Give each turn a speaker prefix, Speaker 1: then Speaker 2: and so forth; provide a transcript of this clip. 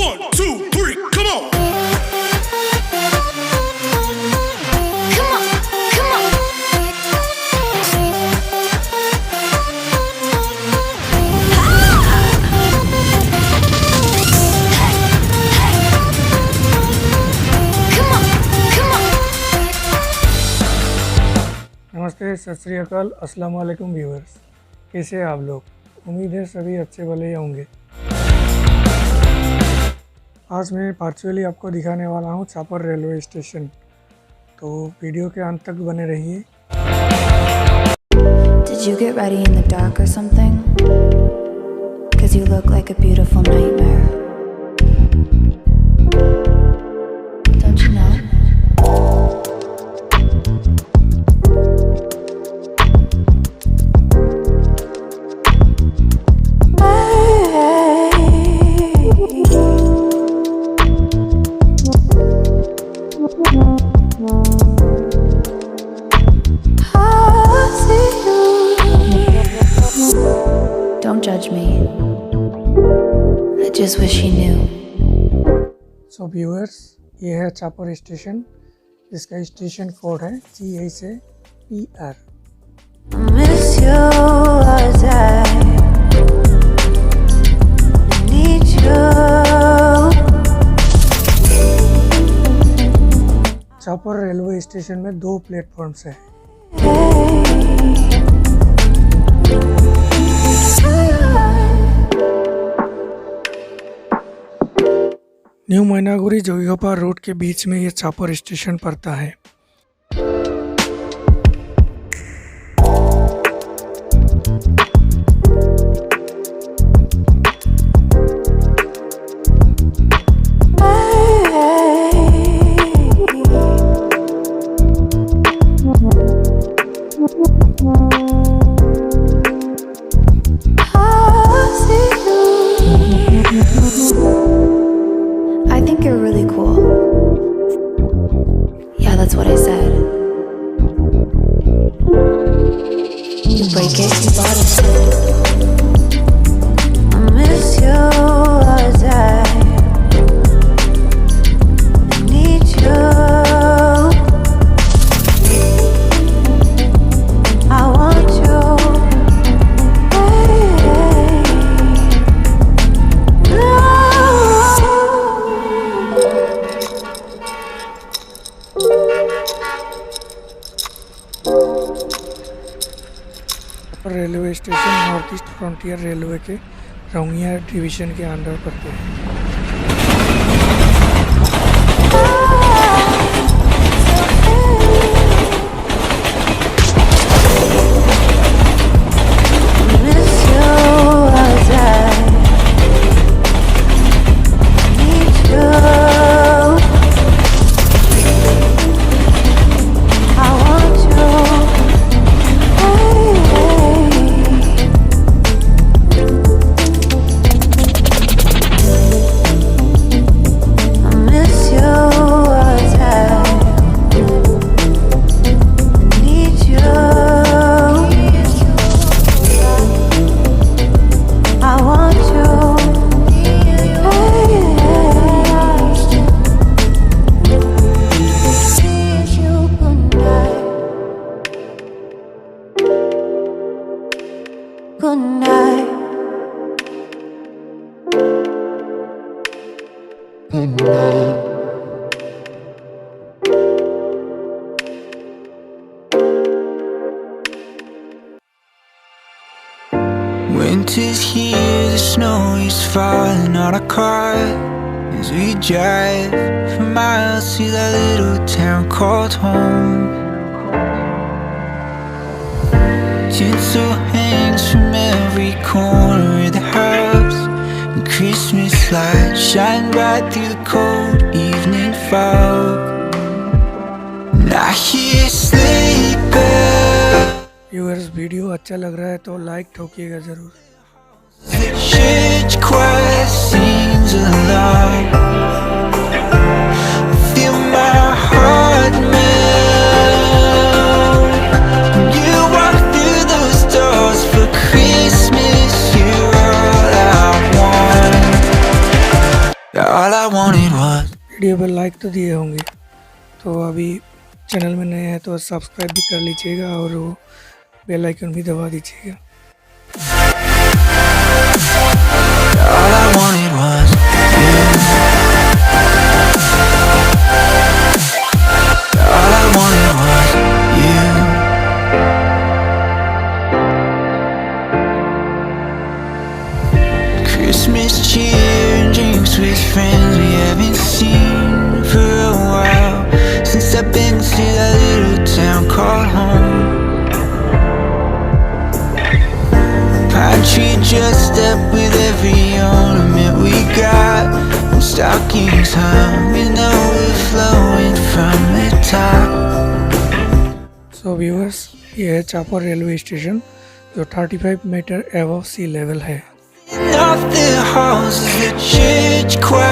Speaker 1: 1, 2, 3, come on.
Speaker 2: Come on, come on. Come on, come on.
Speaker 3: नमस्ते, सत श्री अकाल, अस्सलाम वालेकुम व्यूअर्स। कैसे हैं आप लोग? उम्मीद है सभी अच्छे भले ही होंगे। आज मैं वर्चुअली आपको दिखाने वाला हूँ चापर रेलवे स्टेशन, तो वीडियो के अंत तक बने रहिए।
Speaker 4: Did you get ready in the dark or something? 'Cause you look like a beautiful nightmare. Don't you know? Don't judge me. I just wish he knew.
Speaker 3: So viewers, ये है chopper station, इसका station code है GA
Speaker 4: Miss you as I need you.
Speaker 3: Chopper railway station में 2 platforms हैं। New मोयनागुरी Jogighopa root के बीच में ये chopper station पड़ता है।
Speaker 4: I think you're really cool. Yeah, that's what I said. You break it, you bought it. I miss you as I need you. I want you.
Speaker 3: Railway station north east frontier railway के रौंगिया division के under पड़ते हैं। Good night. Good night.
Speaker 5: Winter's here, the snow is falling on our car as we drive for miles to that little town called home. Tinsel hangs from every corner of the house, and Christmas lights shine bright through the cold evening fog. And I hear sleigh bells.
Speaker 3: Viewers, video अच्छा लग रहा है तो like ठोकिएगा ज़रूर।
Speaker 5: The church choir sings along. Feel my heart melt. You walk through those doors for Christmas. You're all I want. All I wanted was
Speaker 3: video पर like तो दिए होंगे, तो अभी चैनल में नए हैं तो सब्सक्राइब भी कर लीजिएगा और वो बेल आइकन भी दबा दीजिएगा।
Speaker 5: all I wanted was you. All I wanted was you. Christmas cheer and drinks with friends we haven't seen for a while. Since I've been to that little town called home. Pine tree dressed up with every ornament we got, and stockings hung and overflowing from the top.
Speaker 3: So viewers, ये है chopper railway station जो 35 metre above सी level है।
Speaker 5: Off the halls of the church choir.